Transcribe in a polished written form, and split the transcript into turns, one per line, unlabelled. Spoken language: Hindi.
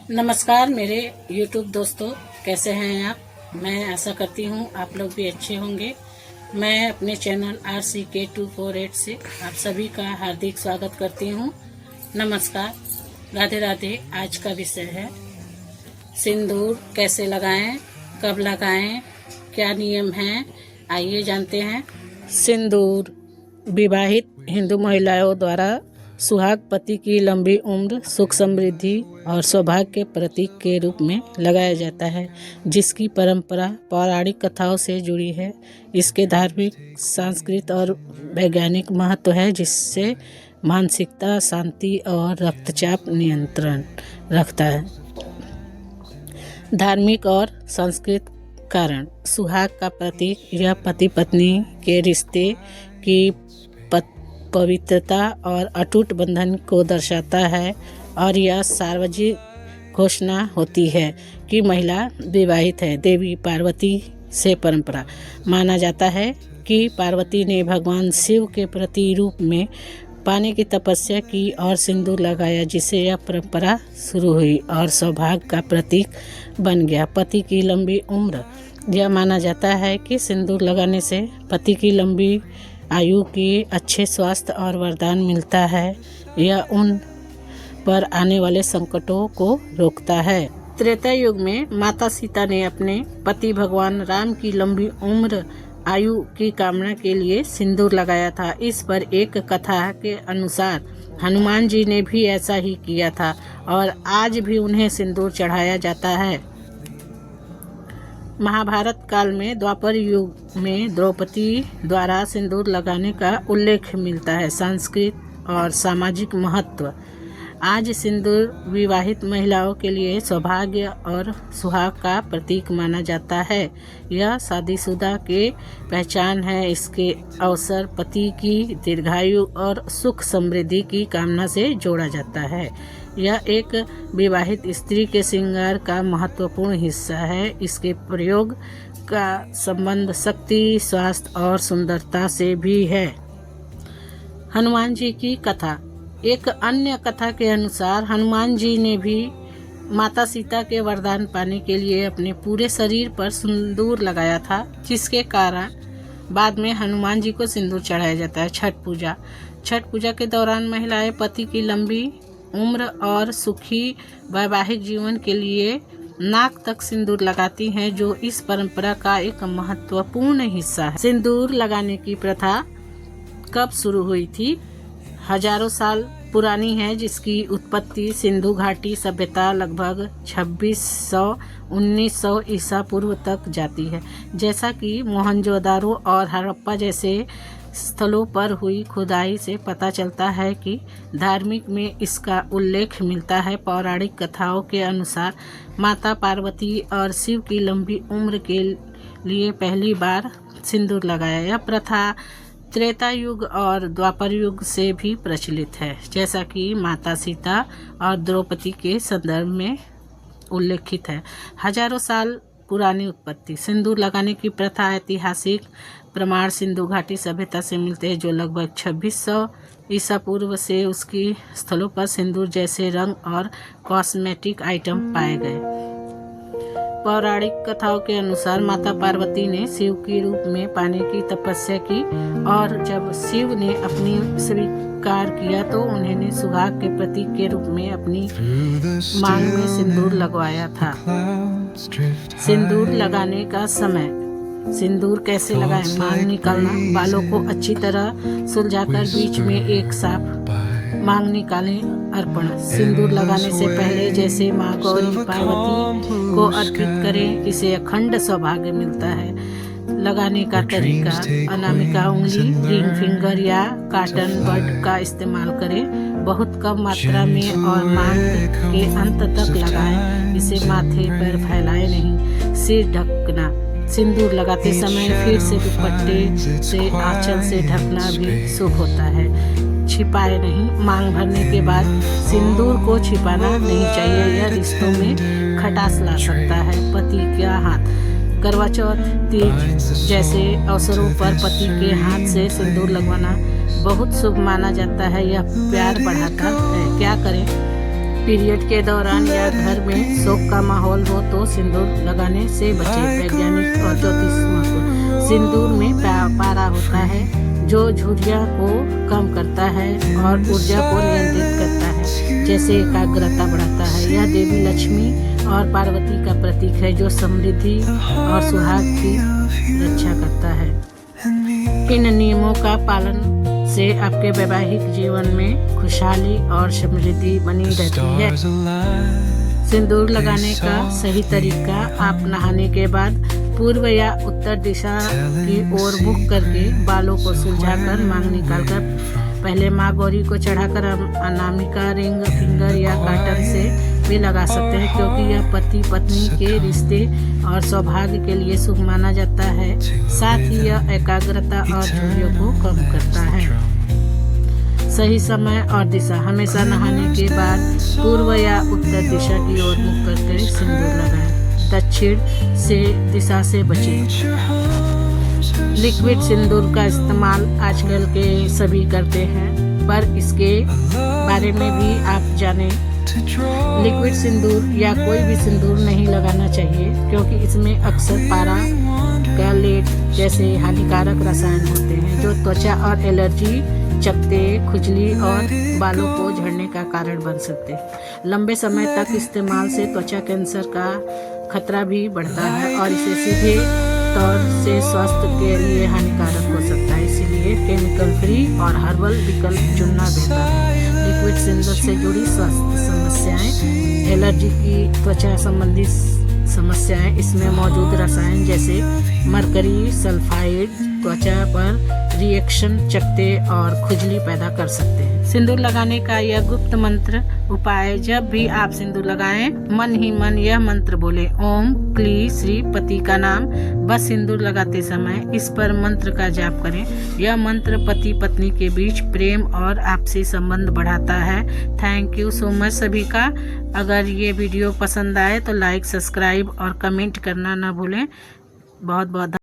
नमस्कार मेरे YouTube दोस्तों, कैसे हैं आप। मैं आशा करती हूँ आप लोग भी अच्छे होंगे। मैं अपने चैनल RCK248 से आप सभी का हार्दिक स्वागत करती हूँ। नमस्कार, राधे राधे। आज का विषय है सिंदूर कैसे लगाएं, कब लगाएं, क्या नियम हैं, आइए जानते हैं। सिंदूर विवाहित हिंदू महिलाओं द्वारा सुहाग पति की लंबी उम्र, सुख समृद्धि और सौभाग्य के प्रतीक के रूप में लगाया जाता है, जिसकी परंपरा पौराणिक कथाओं से जुड़ी है। इसके धार्मिक, सांस्कृतिक और वैज्ञानिक महत्व है, जिससे मानसिकता, शांति और रक्तचाप नियंत्रण रखता है। धार्मिक और सांस्कृतिक कारण। सुहाग का प्रतीक यह पति पत्नी के रिश्ते की पवित्रता और अटूट बंधन को दर्शाता है, और यह सार्वजनिक घोषणा होती है कि महिला विवाहित है। देवी पार्वती से परंपरा माना जाता है कि पार्वती ने भगवान शिव के प्रतिरूप में पाने की तपस्या की और सिंदूर लगाया, जिससे यह परंपरा शुरू हुई और सौभाग्य का प्रतीक बन गया। पति की लंबी उम्र। यह माना जाता है कि सिंदूर लगाने से पति की लंबी आयु की अच्छे स्वास्थ्य और वरदान मिलता है। यह उन पर आने वाले संकटों को रोकता है। त्रेता युग में माता सीता ने अपने पति भगवान राम की लंबी उम्र आयु की कामना के लिए सिंदूर लगाया था। इस पर एक कथा के अनुसार हनुमान जी ने भी ऐसा ही किया था और आज भी उन्हें सिंदूर चढ़ाया जाता है। महाभारत काल में द्वापर युग में द्रौपदी द्वारा सिंदूर लगाने का उल्लेख मिलता है। सांस्कृतिक और सामाजिक महत्व। आज सिंदूर विवाहित महिलाओं के लिए सौभाग्य और सुहाग का प्रतीक माना जाता है। यह शादीशुदा के पहचान है। इसके अवसर पति की दीर्घायु और सुख समृद्धि की कामना से जोड़ा जाता है। यह एक विवाहित स्त्री के श्रृंगार का महत्वपूर्ण हिस्सा है। इसके प्रयोग का संबंध शक्ति, स्वास्थ्य और सुंदरता से भी है। हनुमान जी की कथा। एक अन्य कथा के अनुसार हनुमान जी ने भी माता सीता के वरदान पाने के लिए अपने पूरे शरीर पर सिंदूर लगाया था, जिसके कारण बाद में हनुमान जी को सिंदूर चढ़ाया जाता है। छठ पूजा। छठ पूजा के दौरान महिलाएं पति की लंबी उम्र और सुखी वैवाहिक जीवन के लिए नाक तक सिंदूर लगाती हैं, जो इस परंपरा का एक महत्वपूर्ण हिस्सा है। सिंदूर लगाने की प्रथा कब शुरू हुई थी? हजारों साल पुरानी है, जिसकी उत्पत्ति सिंधु घाटी सभ्यता लगभग 2600-1900 ईसा पूर्व तक जाती है। जैसा कि मोहनजोदारो और हड़प्पा जैसे स्थलों पर हुई खुदाई से पता चलता है कि धार्मिक में इसका उल्लेख मिलता है। पौराणिक कथाओं के अनुसार माता पार्वती और शिव की लंबी उम्र के लिए पहली बार सिंदूर लगाया। यह प्रथा त्रेता युग और द्वापर युग से भी प्रचलित है, जैसा कि माता सीता और द्रौपदी के संदर्भ में उल्लेखित है। हजारों साल पुरानी उत्पत्ति। सिंदूर लगाने की प्रथा ऐतिहासिक प्रमाण सिंधु घाटी सभ्यता से मिलते हैं, जो लगभग 2600 ईसा पूर्व से उसकी स्थलों पर सिंदूर जैसे रंग और कॉस्मेटिक आइटम पाए गए। पौराणिक कथाओं के अनुसार माता पार्वती ने शिव के रूप में पाने की तपस्या की, और जब शिव ने अपनी स्वीकार किया तो उन्होंने सुहाग के प्रतीक के रूप में अपनी मांग में सिंदूर लगवाया था। सिंदूर लगाने का समय। सिंदूर कैसे लगाएं? मांग निकालना। बालों को अच्छी तरह सुलझाकर बीच में एक साफ मांग निकालें। अर्पण। सिंदूर लगाने से पहले जैसे माँ गौरी पार्वती को अर्पित करें, इसे अखंड सौभाग्य मिलता है। लगाने का तरीका। अनामिका उंगली, रिंग फिंगर या कॉटन बड का इस्तेमाल करें। बहुत कम मात्रा में और मांग के अंत तक लगाएं। इसे माथे पर फैलाए नहीं। सिर ढकना। सिंदूर लगाते समय फिर से दुपट्टे से आंचल से ढकना भी शुभ होता है। छिपाए नहीं। मांग भरने के बाद सिंदूर को छिपाना नहीं चाहिए, यह रिश्तों में खटास ला सकता है। पति का हाथ। करवा चौथ, तीज जैसे अवसरों पर पति के हाथ से सिंदूर लगवाना बहुत शुभ माना जाता है। यह प्यार बढ़ाता है। क्या करें? पीरियड के दौरान या घर में शोक का माहौल हो तो सिंदूर लगाने से बचे। वैज्ञानिक और ज्योतिष महत्व। सिंदूर में पारा होता है जो झुर्रियाँ को कम करता है और ऊर्जा को नियंत्रित करता है, जैसे एकाग्रता बढ़ाता है। यह देवी लक्ष्मी और पार्वती का प्रतीक है जो समृद्धि और सुहाग की रक्षा करता है। इन नियमों का पालन से आपके वैवाहिक जीवन में खुशहाली और समृद्धि बनी रहती है। सिंदूर लगाने का सही तरीका, आप नहाने के बाद पूर्व या उत्तर दिशा की ओर मुख करके बालों को सुलझाकर मांग निकालकर पहले माँ गौरी को चढ़ाकर अनामिका रिंग फिंगर या काटन से भी लगा सकते हैं, क्योंकि यह पति पत्नी के रिश्ते और सौभाग्य के लिए शुभ माना जाता है। साथ ही यह एकाग्रता और झुर्रियों को कम करता है। सही समय और दिशा, हमेशा नहाने के बाद पूर्व या उत्तर दिशा की ओर मुख करके सिंदूर लगाएं। दक्षिण से दिशा से बचें। लिक्विड सिंदूर का इस्तेमाल आजकल के सभी करते हैं, पर इसके बारे में भी आप जानें। लिक्विड सिंदूर या कोई भी सिंदूर नहीं लगाना चाहिए, क्योंकि इसमें अक्सर पारा गैलेट जैसे हानिकारक रसायन होते हैं जो त्वचा और एलर्जी, चकत्ते, खुजली और बालों को झड़ने का कारण बन सकते हैं। लंबे समय तक इस्तेमाल से त्वचा कैंसर का खतरा भी बढ़ता है और इसे सीधे तौर से स्वास्थ्य के लिए हानिकारक हो सकता है। इसीलिए केमिकल फ्री और हर्बल विकल्प चुनना बेहतर है। लिक्विड सिंदूर से जुड़ी स्वास्थ्य समस्याएं, एलर्जी की त्वचा संबंधी समस्याएं, इसमें मौजूद रसायन जैसे मरकरी सल्फाइड त्वचा पर रिएक्शन, चकत्ते और खुजली पैदा कर सकते हैं। सिंदूर लगाने का यह गुप्त मंत्र उपाय, जब भी आप सिंदूर लगाएं मन ही मन यह मंत्र बोले, ओम क्ली श्री पति का नाम। बस सिंदूर लगाते समय इस पर मंत्र का जाप करें। यह मंत्र पति पत्नी के बीच प्रेम और आपसी संबंध बढ़ाता है। थैंक यू सो मच सभी का। अगर ये वीडियो पसंद आए तो लाइक, सब्सक्राइब और कमेंट करना ना भूलें। बहुत बहुत